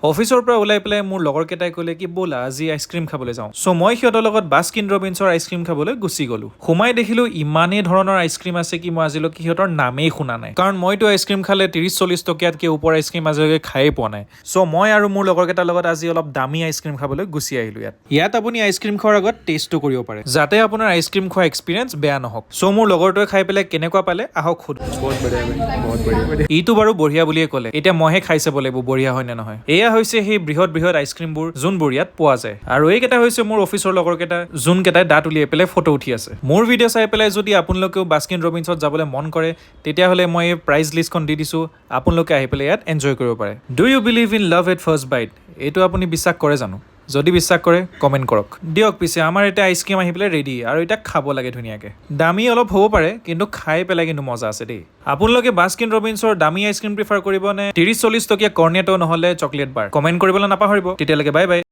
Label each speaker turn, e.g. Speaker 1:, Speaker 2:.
Speaker 1: অফিচৰ পৰা ওলাই পেলাই মোৰ লগৰ কেইটাই ক'লে কি ব'লা আজি আইচক্ৰীম খাবলৈ যাওঁ। চ' মই সিহঁতৰ লগত বাস্কিন ৰবিন্সৰ আইচক্ৰীম খাবলৈ গুচি গ'লো। সোমাই দেখিলো ইমানেই ধৰণৰ আইচক্ৰীম আছে কি মই আজিলৈকে সিহঁতৰ নামেই শুনা নাই। কাৰণ মইতো আইচক্ৰীম খালে 30-40 টকীয়াতকৈ ওপৰ আইচক্ৰীম আজিলৈকে খায়েই পোৱা নাই। চ' মই আৰু মোৰ লগৰ কেইটাৰ লগত আজি অলপ দামী আইচক্ৰীম খাবলৈ গুচি আহিলো ইয়াত আপুনি আইচক্ৰীম খোৱাৰ আগত টেষ্টো কৰিব পাৰে, যাতে আপোনাৰ আইচক্ৰীম খোৱা এক্সপিৰিয়েঞ্চ বেয়া নহওক। চ' মোৰ লগৰটোৱে খাই পেলাই কেনেকুৱা পালে আহক সোধো। ইটো বাৰু বঢ়িয়া বুলিয়ে ক'লে, এতিয়া মইহে খাই চাব লাগিব বঢ়িয়া হয় নে নহয়। এয়া হৈছে সেই বৃহৎ আইচক্ৰীমবোৰ যোনবোৰ ইয়াত পোৱা যায়। আৰু এইকেইটা হৈছে মোৰ অফিচৰ লগৰ কেইটা যোনকেইটাই দাঁত উলিয়াই পেলাই ফটো উঠি আছে। মোৰ ভিডিঅ' চাই পেলাই যদি আপোনালোকেও বাস্কিন ৰবিন্সত যাবলৈ মন কৰে তেতিয়াহ'লে মই এই প্ৰাইজ লিষ্টখন দি দিছোঁ, আপোনালোকে আহি পেলাই ইয়াত এনজয় কৰিব পাৰে। Do you believe in love at first bite? এইটো আপুনি বিশ্বাস কৰে জানো? যদি বিশ্বাস কৰে কমেণ্ট কৰক। দিয়ক পিছে আমাৰ এতিয়া আইচক্ৰীম আহি পেলাই ৰেডি, আৰু এতিয়া খাব লাগে ধুনীয়াকৈ। দামী অলপ হ'ব পাৰে কিন্তু খাই পেলাই কিন্তু মজা আছে দেই। আপোনালোকে বাস্কিন ৰবিন্সৰ দামী আইচক্ৰীম প্ৰিফাৰ কৰিব নে 30-40 টকীয়া কৰ্নেটো নহ'লে চকলেট বাৰ? কমেণ্ট কৰিবলৈ নাপাহৰিব। তেতিয়ালৈকে বাই বাই।